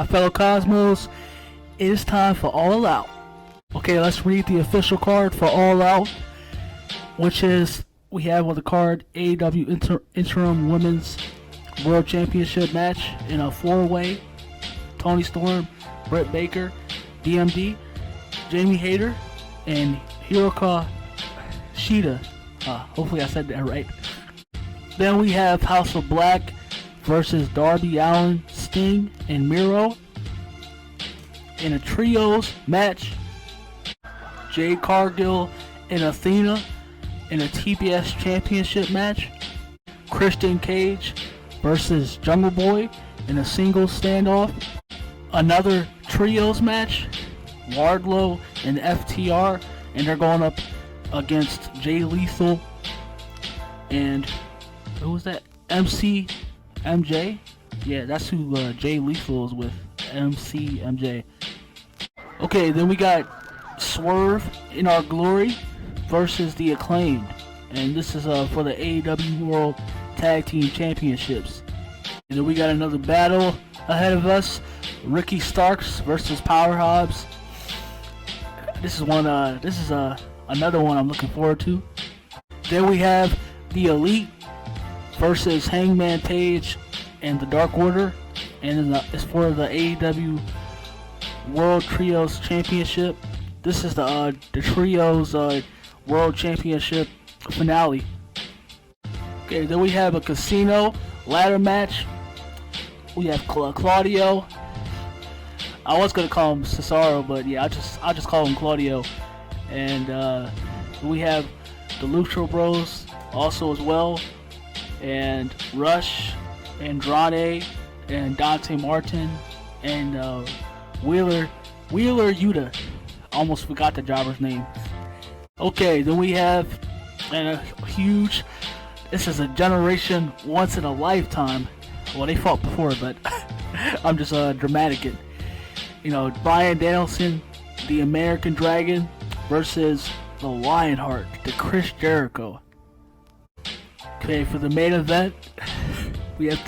My fellow Cosmos, it is time for All Out. Okay, let's read the official card for All Out, which is, we have on the card AEW Interim Women's World Championship match in a 4-way. Toni Storm, Britt Baker, DMD, Jamie Hayter, and Hiroko Shida. Hopefully I said that right. Then we have House of Black versus Darby Allin, Sting, and Miro in a trios match. Jade Cargill and Athena in a TBS Championship match. Christian Cage versus Jungle Boy in a singles standoff. Another trios match. WARDLOW and FTR, and they're going up against Jay Lethal and who was that? MJ? Yeah, that's who Jay Lethal is with. MJ. Okay, then we got Swerve in Our Glory versus the Acclaimed, and this is for the AEW World Tag Team Championships. And then we got another battle ahead of us. Ricky Starks versus Powerhouse. This is another one I'm looking forward to. Then we have the Elite versus Hangman Page and the Dark Order, and it's for the AEW World Trios Championship. This is the Trios World Championship finale. Okay, then we have a Casino ladder match. We have Claudio. I was gonna call him Cesaro, but yeah, I just call him Claudio. And we have the Lucha Bros also as well, and Rush, Andrade, and Dante Martin, and Wheeler Yuta. Almost forgot the jobber's name. Okay, then we have a huge. This is a generation once in a lifetime. Well, they fought before, but I'm just dramatic it. You know, Bryan Danielson, the American Dragon, versus the Lionheart, the Chris Jericho. Okay, for the main event, we have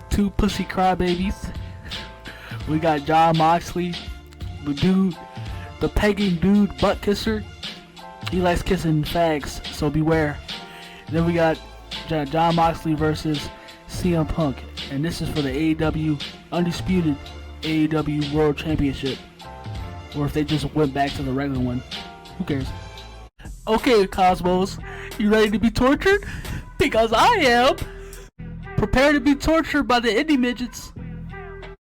two pussy crybabies. We got Jon Moxley, the pegging dude, butt kisser. He likes kissing fags, so beware. Then we got Jon Moxley versus CM Punk, and this is for the AEW Undisputed AEW World Championship. Or if they just went back to the regular one, who cares? Okay, Cosmos, you ready to be tortured? Because I am. Prepare to be tortured by the indie midgets.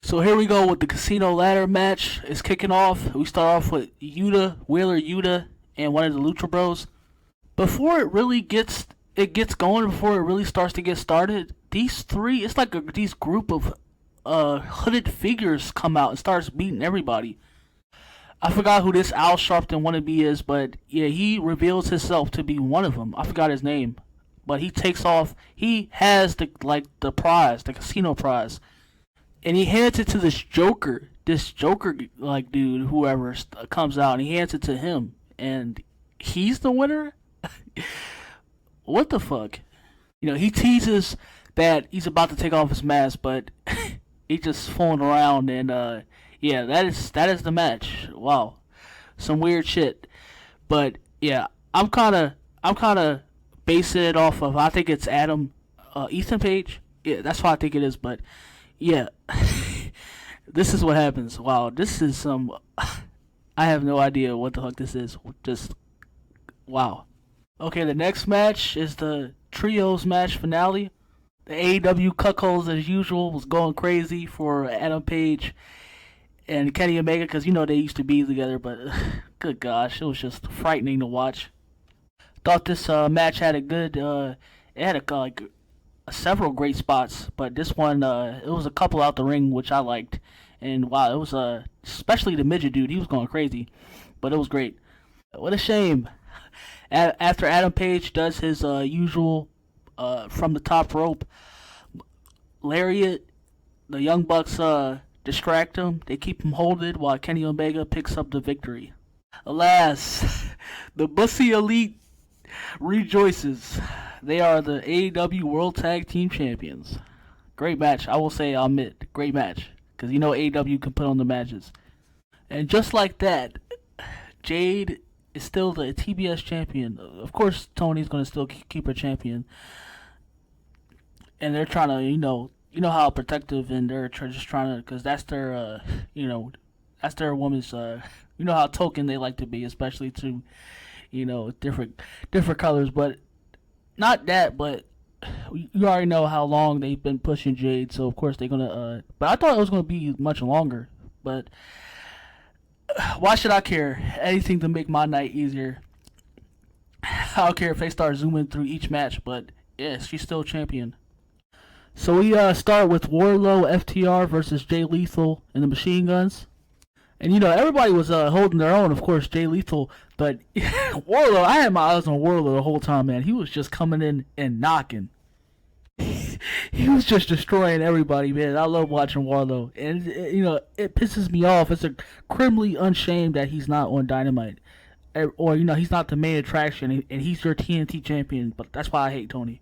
So here we go with the Casino ladder match. It's kicking off. We start off with Wheeler Yuta, and one of the Lucha Bros. Before it really gets going, before it really starts to get started, these three, it's like these group of hooded figures come out and starts beating everybody. I forgot who this Al Sharpton wannabe is, but yeah, he reveals himself to be one of them. I forgot his name, but he takes off. He has the prize, the casino prize, and he hands it to this Joker like dude, whoever comes out, and he hands it to him, and he's the winner. What the fuck? You know, he teases that he's about to take off his mask, but he's just fooling around, and yeah, that is the match. Wow, some weird shit. But yeah, I'm kind of basing it off of, I think it's Ethan Page. Yeah, that's what I think it is. But yeah, this is what happens. Wow, this is some. I have no idea what the fuck this is. Just wow. Okay, the next match is the Trios match finale. The AEW cuckolds, as usual, was going crazy for Adam Page and Kenny Omega, because you know they used to be together, but good gosh, it was just frightening to watch. Thought this match had a good, it had several great spots, but this one, it was a couple out the ring which I liked, and wow, it was especially the midget dude, he was going crazy, but it was great. What a shame. After Adam Page does his usual from the top rope lariat, the Young Bucks distract him. They keep him holded while Kenny Omega picks up the victory. Alas, the Bussy Elite rejoices. They are the AEW World Tag Team Champions. Great match. I will say, I'll admit, great match. because you know AEW can put on the matches. And just like that, Jade is still the TBS champion. Of course, Tony's gonna still keep her champion, and they're trying to, you know how protective, and they're just trying to, because that's their, that's their woman's, you know how token they like to be, especially to, different colors, but not that, but you already know how long they've been pushing Jade, so of course they're gonna, but I thought it was gonna be much longer, but why should I care? Anything to make my night easier. I don't care if they start zooming through each match, but yeah, she's still champion. So we start with WARDLOW FTR versus Jay Lethal and the Machine Guns. And everybody was holding their own, of course, Jay Lethal, but WARDLOW, I had my eyes on WARDLOW the whole time, man. He was just coming in and knocking. He was just destroying everybody, man. I love watching WARDLOW, and it pisses me off. It's a criminally unashamed that he's not on Dynamite, or he's not the main attraction, and he's your TNT champion. But that's why I hate Tony.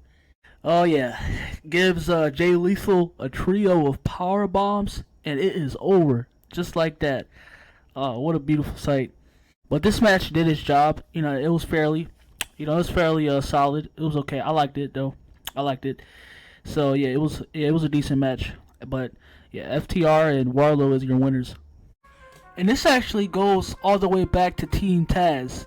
Oh yeah, gives Jay Lethal a trio of power bombs, and it is over just like that. Oh, what a beautiful sight! But this match did its job. It was fairly, solid. It was okay. I liked it though. I liked it. So yeah, it was a decent match. But yeah, FTR and WARDLOW is your winners. And this actually goes all the way back to Team Taz.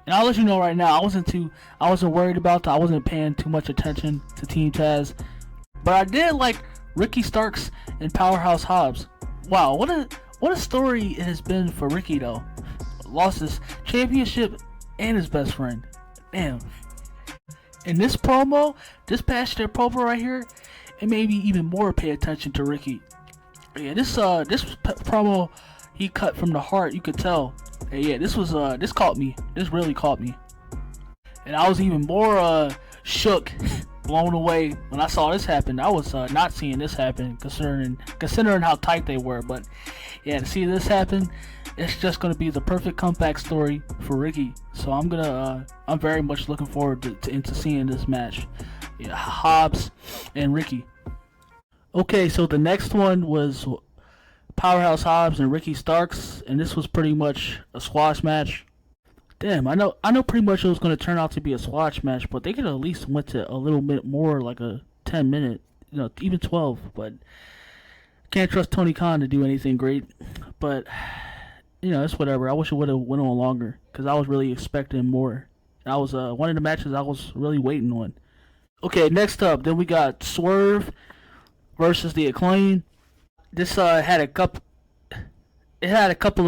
And I'll let you know right now, I wasn't worried about that. I wasn't paying too much attention to Team Taz. But I did like Ricky Starks and Powerhouse Hobbs. Wow, what a story it has been for Ricky though. Lost his championship and his best friend. Damn. In this promo, this past their promo right here, it made me even more pay attention to Ricky. Yeah, this promo he cut from the heart, you could tell. And yeah, this caught me. This really caught me. And I was even more shook, blown away when I saw this happen. I was not seeing this happen, considering how tight they were. But yeah, to see this happen, it's just gonna be the perfect comeback story for Ricky. So I'm very much looking forward to seeing this match. Yeah, Hobbs and Ricky. Okay, so the next one was Powerhouse Hobbs and Ricky Starks, and this was pretty much a squash match. Damn, I know pretty much it was going to turn out to be a squash match, but they could at least went to a little bit more, like a 10-minute, even 12, but can't trust Tony Khan to do anything great. But it's whatever. I wish it would have went on longer, because I was really expecting more. I was one of the matches I was really waiting on. Okay, next up, then we got Swerve versus the Acclaim. This had a couple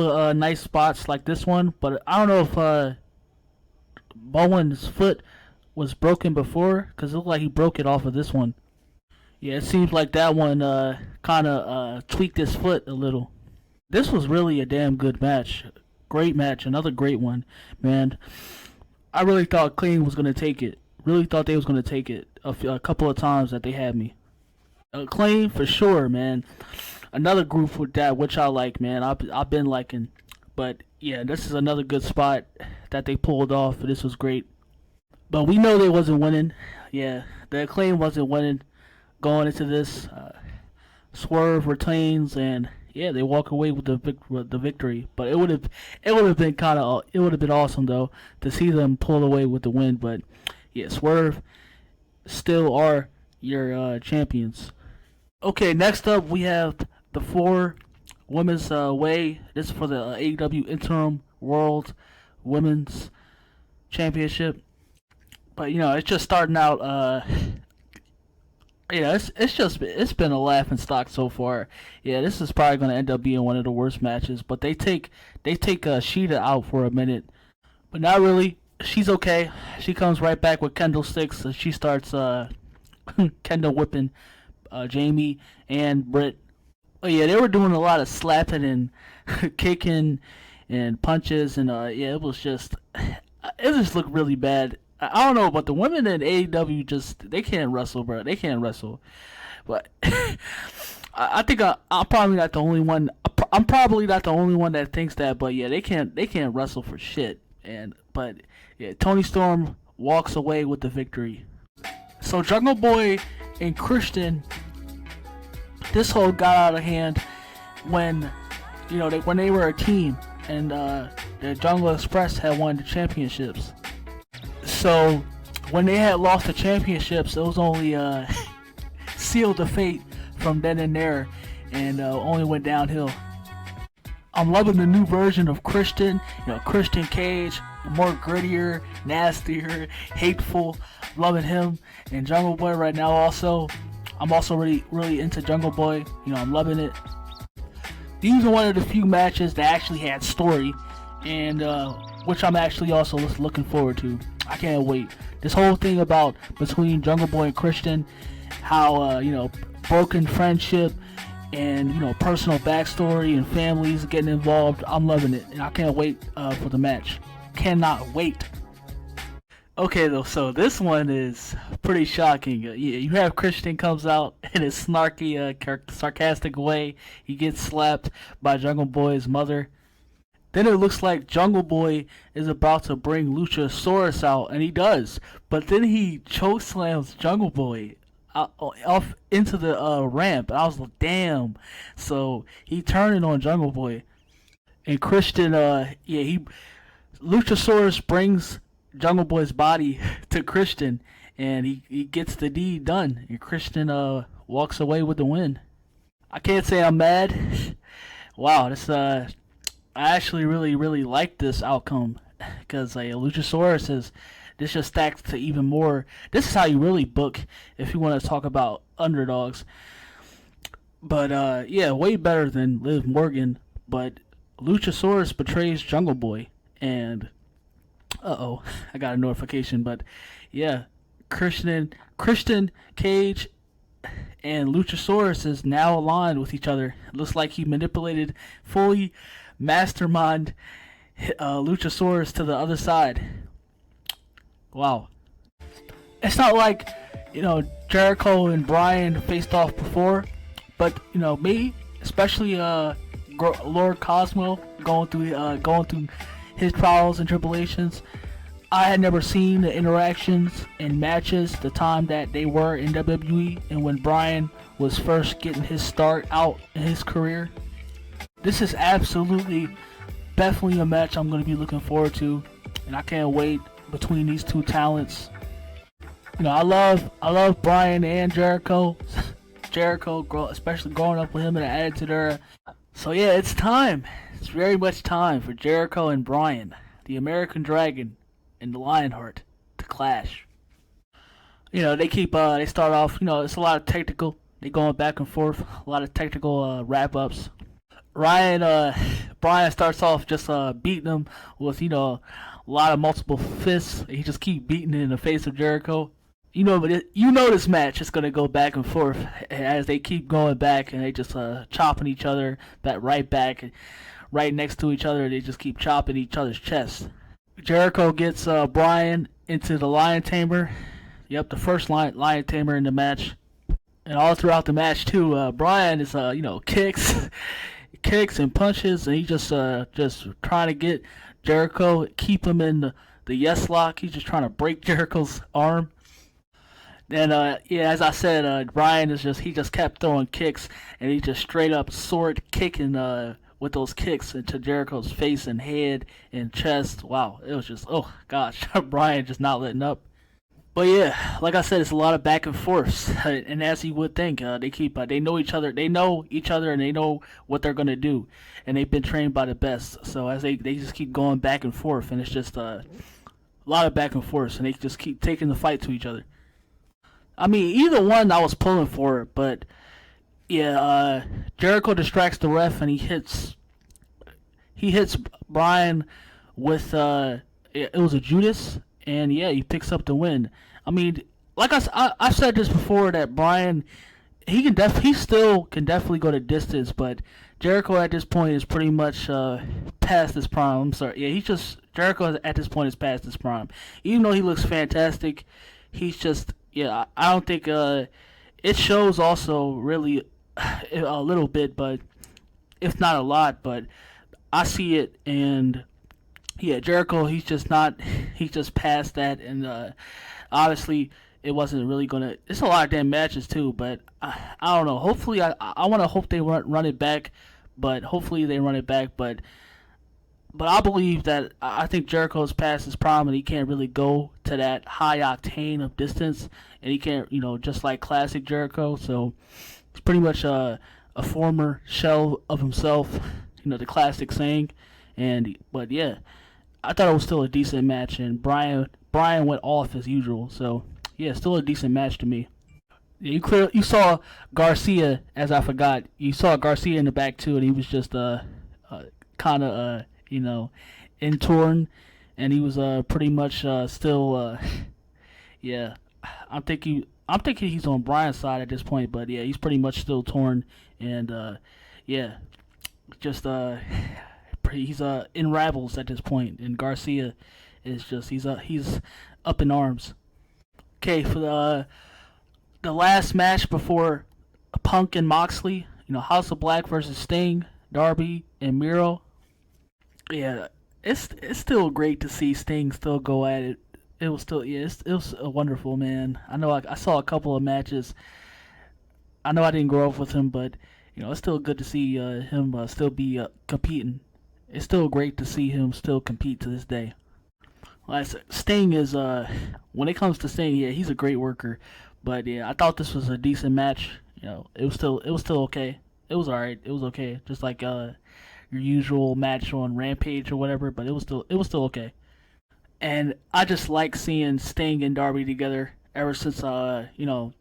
of nice spots like this one, but I don't know if Bowen's foot was broken before, because it looked like he broke it off of this one. Yeah, it seems like that one kind of tweaked his foot a little. This was really a damn good match. Great match, another great one, man. I really thought Acclaim was going to take it. Really thought they was going to take it a couple of times that they had me. Acclaim for sure, man. Another group with that, which I like, man. I've been liking. But yeah, this is another good spot that they pulled off. This was great. But we know they wasn't winning. Yeah, the Acclaim wasn't winning going into this. Swerve retains, and yeah, they walk away with the victory. But it would have been awesome though to see them pull away with the win. But yeah, Swerve still are your champions. Okay, next up we have the 4 Women's Way. This is for the AEW Interim World Women's Championship. But it's just starting out. It's been a laughing stock so far. Yeah, this is probably going to end up being one of the worst matches. But they take Shida out for a minute, but not really. She's okay. She comes right back with Kendall sticks. She starts Kendall whipping Jamie and Britt. Oh yeah, they were doing a lot of slapping and kicking and punches, and it just looked really bad. I don't know, but the women in AEW they can't wrestle, bro. They can't wrestle. But I think I'm probably not the only one. I'm probably not the only one that thinks that. But yeah, they can't wrestle for shit. But yeah, Tony Storm walks away with the victory. So Jungle Boy and Christian, this whole got out of hand, when, when they were a team, and the Jungle Express had won the championships. So when they had lost the championships, it was only sealed the fate from then and there, and only went downhill. I'm loving the new version of Christian, Christian Cage, more grittier, nastier, hateful. Loving him, and Jungle Boy right now also. I'm also really into Jungle Boy. I'm loving it. These are one of the few matches that actually had story, and which I'm actually also looking forward to. I can't wait. This whole thing about between Jungle Boy and Christian, how broken friendship and personal backstory and families getting involved. I'm loving it, and I can't wait for the match. Cannot wait. Okay though, so this one is pretty shocking. You have Christian comes out in his snarky, sarcastic way. He gets slapped by Jungle Boy's mother. Then it looks like Jungle Boy is about to bring Luchasaurus out, and he does. But then he chokeslams Jungle Boy off into the ramp. I was like, damn. So he turning on Jungle Boy, and Christian, Luchasaurus brings Jungle Boy's body to Christian, and he gets the deed done, and Christian walks away with the win. I can't say I'm mad. Wow, this I actually really like this outcome, because Luchasaurus this just stacks to even more. This is how you really book if you want to talk about underdogs. But way better than Liv Morgan. But Luchasaurus betrays Jungle Boy, and I got a notification, but yeah, Christian Cage and Luchasaurus is now aligned with each other. It looks like he fully mastermind Luchasaurus to the other side. Wow. It's not like, Jericho and Bryan faced off before, but, me, especially Lord Cosmo, going through his trials and tribulations. I had never seen the interactions and matches the time that they were in WWE and when Bryan was first getting his start out in his career. This is definitely a match I'm going to be looking forward to, and I can't wait between these two talents. I love Bryan and Jericho. Especially growing up with him in the Attitude Era. So yeah, it's time. It's very much time for Jericho and Bryan, the American Dragon and the Lionheart, to clash. They start off, it's a lot of technical. They going back and forth, a lot of technical wrap-ups. Bryan starts off just beating him with, a lot of multiple fists. He just keep beating it in the face of Jericho. This match is going to go back and forth as they keep going back, and they just chopping each other back, right next to each other. They just keep chopping each other's chests. Jericho gets Bryan into the Lion Tamer. Yep, the first Lion Tamer in the match. And all throughout the match too, Bryan is kicks and punches, and he just trying to get Jericho, keep him in the yes lock. He's just trying to break Jericho's arm. And as I said, Bryan he just kept throwing kicks, and he just straight up sword kicking with those kicks into Jericho's face and head and chest. Wow, it was just, oh gosh, Bryan just not letting up. But yeah, like I said, it's a lot of back and forths, and as you would think, they know each other, and they know what they're gonna do, and they've been trained by the best. So as they just keep going back and forth, and it's just a lot of back and forths, and they just keep taking the fight to each other. I mean, either one I was pulling for, but yeah, Jericho distracts the ref, and he hits Bryan with it was a Judas. And yeah, he picks up the win. I mean, like I said this before, that Bryan, he still can definitely go the distance, but Jericho at this point is pretty much past his prime. I'm sorry, yeah, Jericho at this point is past his prime. Even though he looks fantastic, he's just, yeah, I don't think it shows also really a little bit, but if not a lot, but I see it. And yeah, Jericho, he's just past that, and obviously it wasn't really gonna. It's a lot of damn matches too, but I don't know. Hopefully, I want to hope they run it back but hopefully they run it back. But I believe that I think Jericho's past his prime and he can't really go to that high octane of distance, and he can't, just like classic Jericho. So he's pretty much a former shell of himself, the classic saying. But yeah, I thought it was still a decent match, and Bryan went off as usual. So yeah, still a decent match to me. Yeah, you saw Garcia, as I forgot. You saw Garcia in the back too, and he was just kind of in torn, and he was pretty much still yeah. I'm thinking he's on Bryan's side at this point, but yeah, he's pretty much still torn, and yeah, just he's in ravels at this point, and Garcia is just he's up in arms. Okay, for the last match before Punk and Moxley, House of Black versus Sting, Darby and Miro. Yeah, it's still great to see Sting still go at it. It was still it was wonderful, man. I know I saw a couple of matches. I know I didn't grow up with him, but it's still good to see him still be competing. It's still great to see him still compete to this day. Like Sting is when it comes to Sting, yeah, he's a great worker. But yeah, I thought this was a decent match. It was still okay. It was alright. It was okay, just like your usual match on Rampage or whatever. But it was still okay. And I just like seeing Sting and Darby together ever since the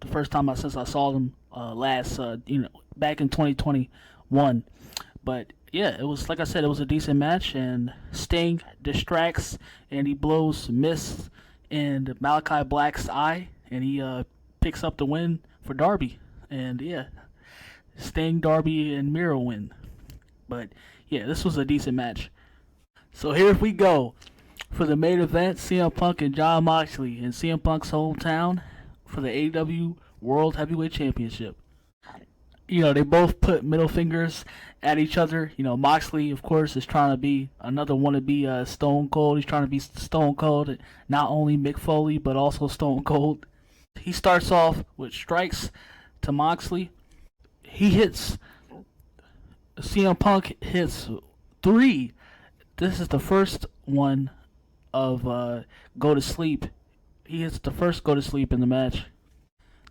first time since I saw them last back in 2021. But yeah, it was, like I said, it was a decent match, and Sting distracts and he blows mist in Malachi Black's eye, and he picks up the win for Darby. And yeah, Sting, Darby, and Miro win. But yeah, this was a decent match. So here we go for the main event: CM Punk and Jon Moxley in CM Punk's hometown for the AEW World Heavyweight Championship. They both put middle fingers at each other. Moxley, of course, is trying to be another wannabe Stone Cold. He's trying to be Stone Cold, not only Mick Foley, but also Stone Cold. He starts off with strikes to Moxley. CM Punk hits 3. This is the first one of Go to Sleep. He hits the first Go to Sleep in the match.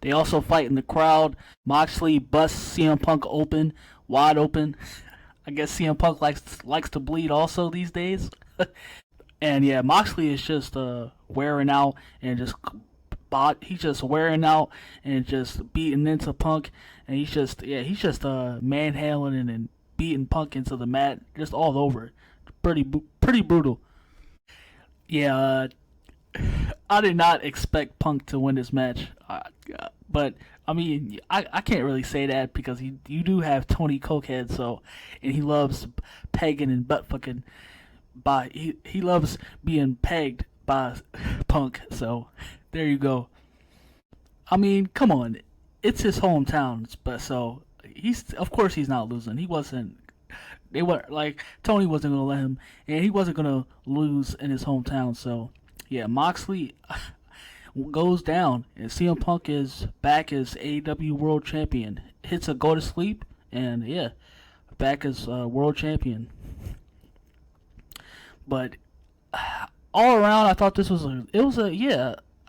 They also fight in the crowd. Moxley busts CM Punk wide open. I guess CM Punk likes to bleed also these days. And yeah, Moxley is just wearing out and he's just wearing out and just beating into Punk, and he's just manhandling and beating Punk into the mat, just all over. Pretty brutal. Yeah, I did not expect Punk to win this match, but I mean, I can't really say that because you do have Tony Cokehead, and he loves pegging and butt fucking he loves being pegged by Punk, so there you go. I mean, come on, it's his hometown, but so of course he's not losing. Tony wasn't gonna let him, and he wasn't gonna lose in his hometown. So yeah, Moxley goes down, and CM Punk is back as AEW World Champion. Hits a Go to Sleep, and yeah, back as World Champion. But all around, I thought this was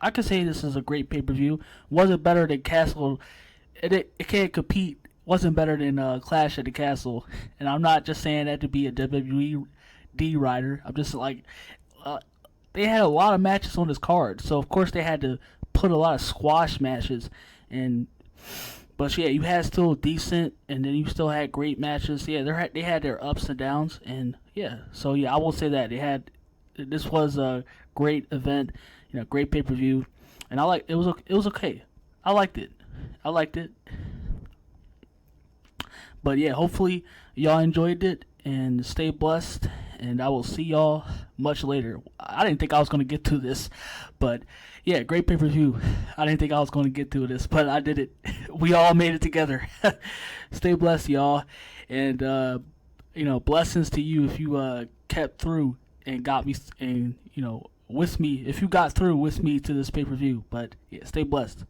I could say this is a great pay-per-view. Wasn't better than Castle. It can't compete. Wasn't better than Clash at the Castle. And I'm not just saying that to be a WWE writer. I'm just like, they had a lot of matches on this card, so of course they had to put a lot of squash matches. But yeah, you had still decent, and then you still had great matches. Yeah, they had their ups and downs, and yeah. So yeah, I will say that this was a great event, great pay-per-view, and it was okay. I liked it. But yeah, hopefully y'all enjoyed it and stay blessed, and I will see y'all much later. I didn't think I was going to get to this, but yeah, great pay-per-view. I didn't think I was going to get to this, but I did it. We all made it together. Stay blessed, y'all, and blessings to you if you kept through and got me, and with me, if you got through with me to this pay-per-view. But yeah, stay blessed.